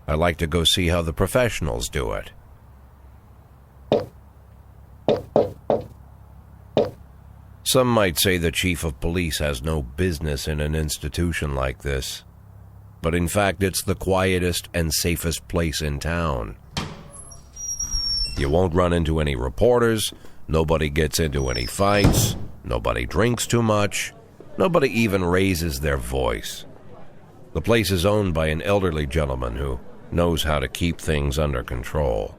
I like to go see how the professionals do it. Some might say the chief of police has no business in an institution like this, but in fact it's the quietest and safest place in town. You won't run into any reporters, nobody gets into any fights, nobody drinks too much, nobody even raises their voice. The place is owned by an elderly gentleman who knows how to keep things under control.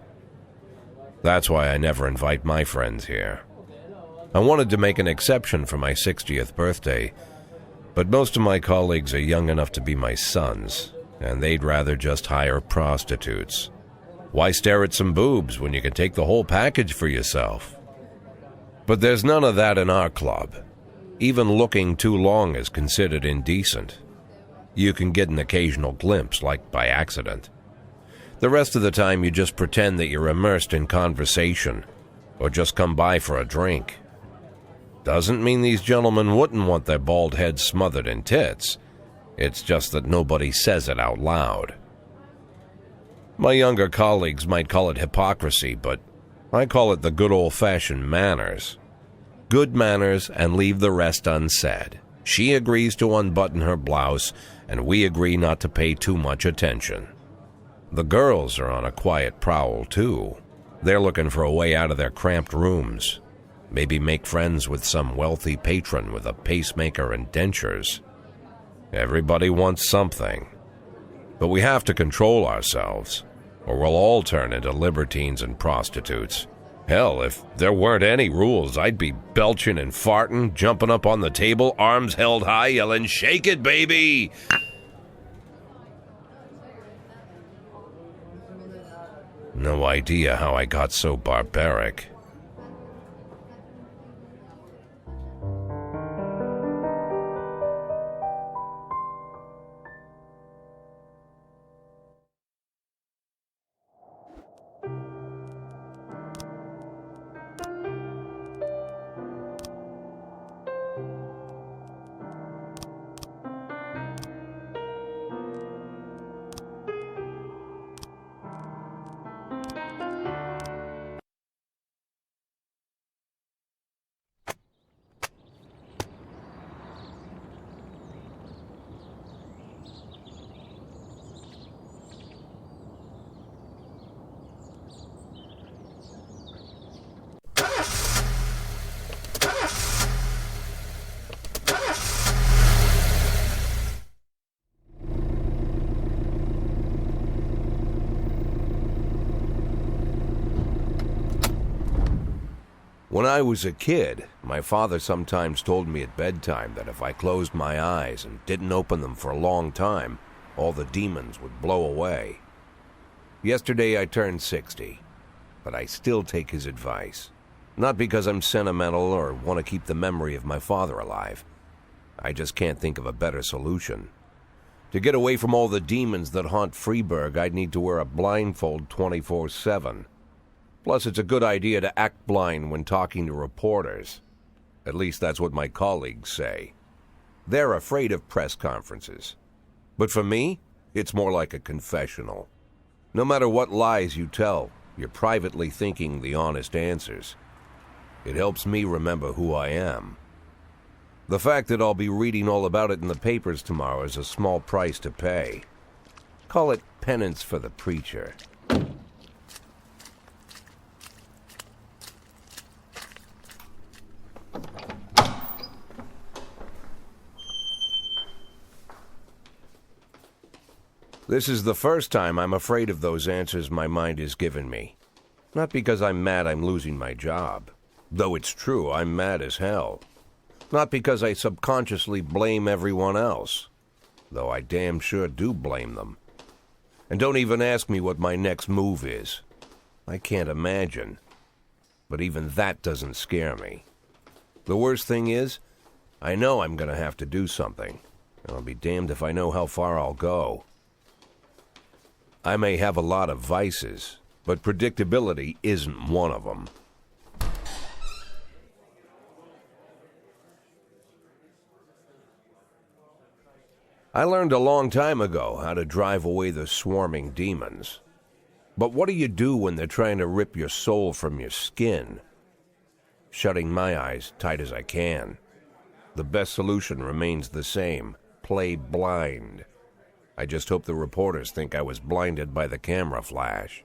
That's why I never invite my friends here. I wanted to make an exception for my 60th birthday, but most of my colleagues are young enough to be my sons, and they'd rather just hire prostitutes. Why stare at some boobs when you can take the whole package for yourself? But there's none of that in our club. Even looking too long is considered indecent. You can get an occasional glimpse, like by accident. The rest of the time you just pretend that you're immersed in conversation, or just come by for a drink. Doesn't mean these gentlemen wouldn't want their bald heads smothered in tits. It's just that nobody says it out loud. My younger colleagues might call it hypocrisy, but I call it the good old-fashioned manners. Good manners and leave the rest unsaid. She agrees to unbutton her blouse, and we agree not to pay too much attention. The girls are on a quiet prowl, too. They're looking for a way out of their cramped rooms. Maybe make friends with some wealthy patron with a pacemaker and dentures. Everybody wants something. But we have to control ourselves, or we'll all turn into libertines and prostitutes. Hell, if there weren't any rules, I'd be belching and farting, jumping up on the table, arms held high, yelling, "Shake it, baby!" No idea how I got so barbaric. When I was a kid, my father sometimes told me at bedtime that if I closed my eyes and didn't open them for a long time, all the demons would blow away. Yesterday I turned 60, but I still take his advice. Not because I'm sentimental or want to keep the memory of my father alive. I just can't think of a better solution. To get away from all the demons that haunt Freeburg, I'd need to wear a blindfold 24/7. Plus, it's a good idea to act blind when talking to reporters. At least that's what my colleagues say. They're afraid of press conferences. But for me, it's more like a confessional. No matter what lies you tell, you're privately thinking the honest answers. It helps me remember who I am. The fact that I'll be reading all about it in the papers tomorrow is a small price to pay. Call it penance for the preacher. This is the first time I'm afraid of those answers my mind has given me. Not because I'm mad I'm losing my job. Though it's true, I'm mad as hell. Not because I subconsciously blame everyone else. Though I damn sure do blame them. And don't even ask me what my next move is. I can't imagine. But even that doesn't scare me. The worst thing is, I know I'm going to have to do something. And I'll be damned if I know how far I'll go. I may have a lot of vices, but predictability isn't one of them. I learned a long time ago how to drive away the swarming demons. But what do you do when they're trying to rip your soul from your skin? Shutting my eyes tight as I can. The best solution remains the same: play blind. I just hope the reporters think I was blinded by the camera flash.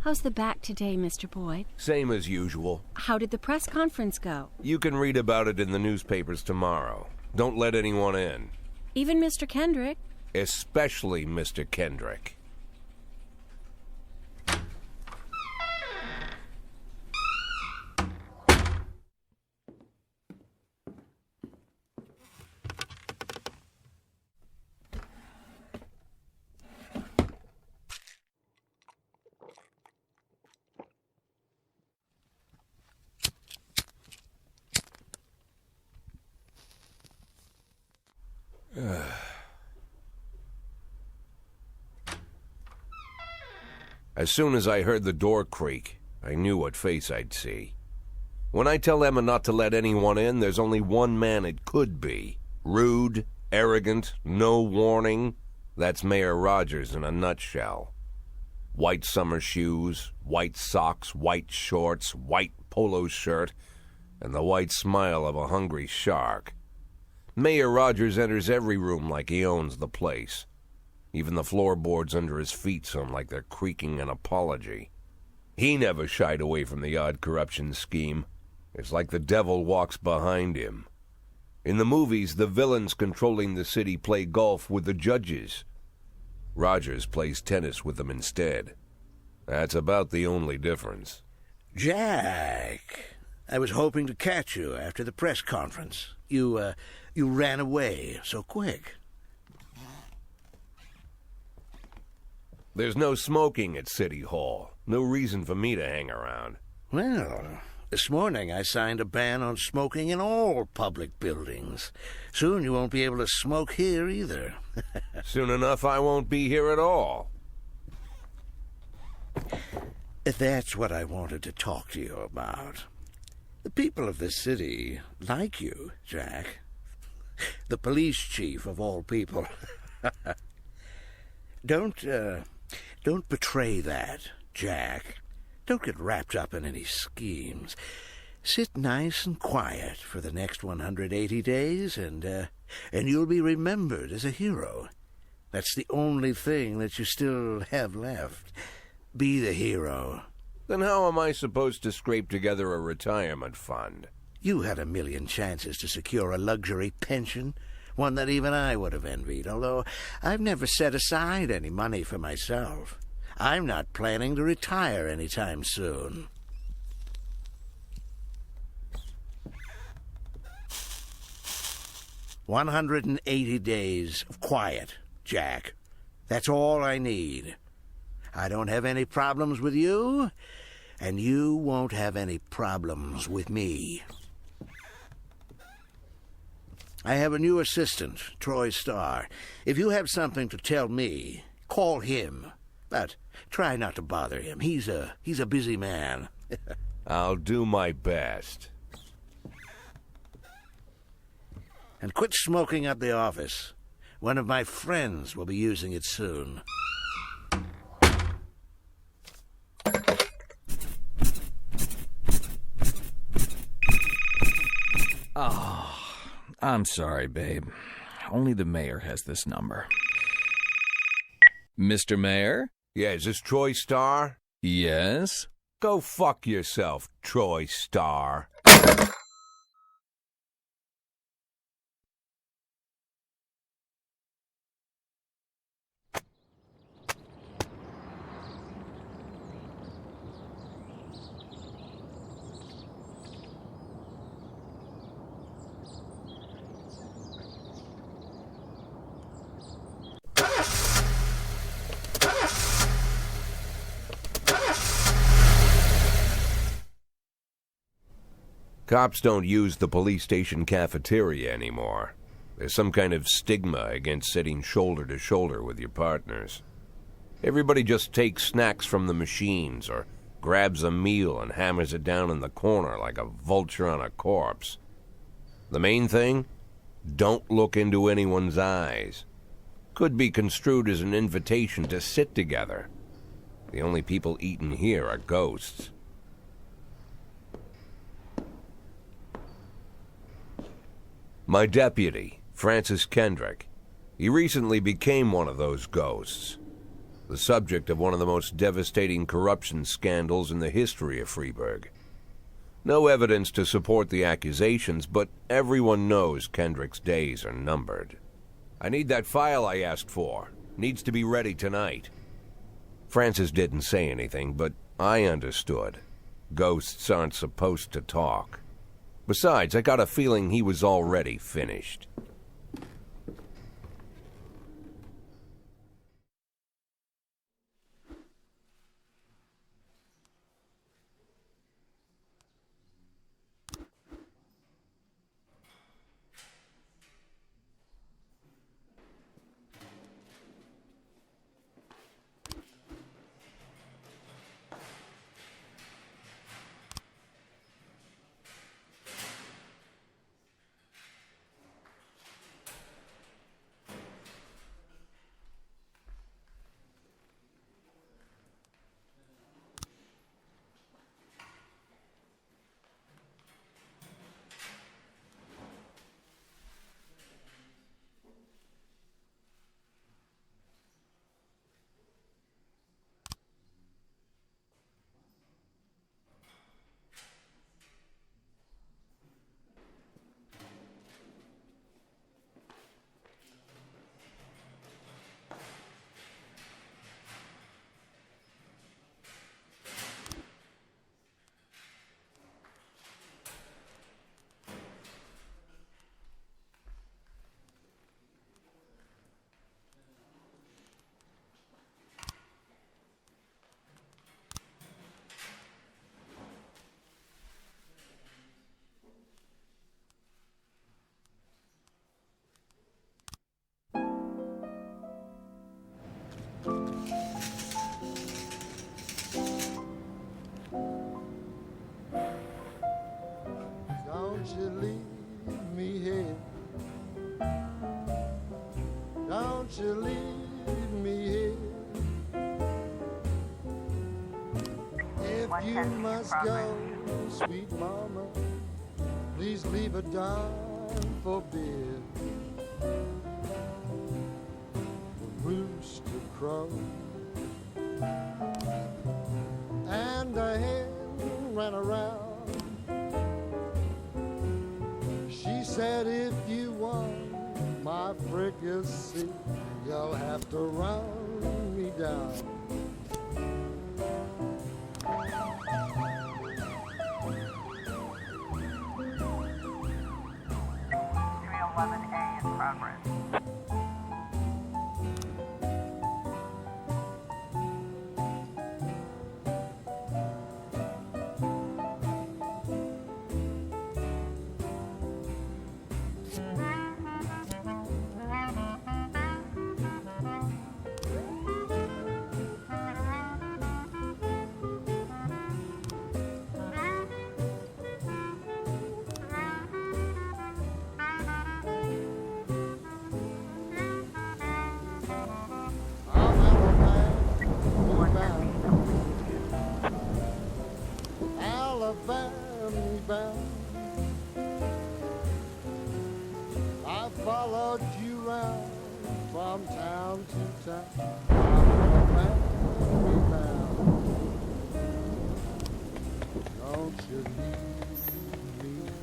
How's the back today, Mr. Boyd? Same as usual. How did the press conference go? You can read about it in the newspapers tomorrow. Don't let anyone in. Even Mr. Kendrick? Especially Mr. Kendrick. As soon as I heard the door creak, I knew what face I'd see. When I tell Emma not to let anyone in, there's only one man it could be. Rude, arrogant, no warning. That's Mayor Rogers in a nutshell. White summer shoes, white socks, white shorts, white polo shirt, and the white smile of a hungry shark. Mayor Rogers enters every room like he owns the place. Even the floorboards under his feet sound like they're creaking an apology. He never shied away from the odd corruption scheme. It's like the devil walks behind him. In the movies, the villains controlling the city play golf with the judges. Rogers plays tennis with them instead. That's about the only difference. Jack, I was hoping to catch you after the press conference. You ran away so quick. There's no smoking at City Hall. No reason for me to hang around. Well, this morning I signed a ban on smoking in all public buildings. Soon you won't be able to smoke here either. Soon enough I won't be here at all. That's what I wanted to talk to you about. The people of this city like you, Jack. The police chief of all people. Don't betray that, Jack. Don't get wrapped up in any schemes. Sit nice and quiet for the next 180 days, and you'll be remembered as a hero. That's the only thing that you still have left. Be the hero. Then how am I supposed to scrape together a retirement fund? You had a million chances to secure a luxury pension, one that even I would have envied, although I've never set aside any money for myself. I'm not planning to retire anytime soon. "180 days of quiet, Jack. That's all I need. I don't have any problems with you, and you won't have any problems with me. I have a new assistant, Troy Starr. If you have something to tell me, call him. But try not to bother him. He's a busy man." I'll do my best. "And quit smoking up the office. One of my friends will be using it soon." Oh, I'm sorry, babe. Only the mayor has this number. Mr. Mayor? Yeah, is this Troy Starr? Yes? Go fuck yourself, Troy Starr. Cops don't use the police station cafeteria anymore. There's some kind of stigma against sitting shoulder to shoulder with your partners. Everybody just takes snacks from the machines or grabs a meal and hammers it down in the corner like a vulture on a corpse. The main thing? Don't look into anyone's eyes. Could be construed as an invitation to sit together. The only people eating here are ghosts. My deputy, Francis Kendrick. He recently became one of those ghosts, the subject of one of the most devastating corruption scandals in the history of Freeburg. No evidence to support the accusations, but everyone knows Kendrick's days are numbered. I need that file I asked for. Needs to be ready tonight. Francis didn't say anything, but I understood. Ghosts aren't supposed to talk. Besides, I got a feeling he was already finished. Don't you leave me here. Don't you leave me here. you must go, sweet mama, please leave a dime for beer. The rooster crowed and the hen ran around. She said, if you want my fricassee, you'll have to run me down. A in progress. Alabama bound. I followed you round from town to town. Alabama bound. Don't you leave me here.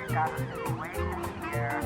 Got a situation here.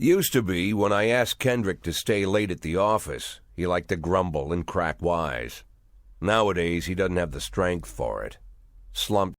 Used to be, when I asked Kendrick to stay late at the office, he liked to grumble and crack wise. Nowadays, he doesn't have the strength for it. Slumped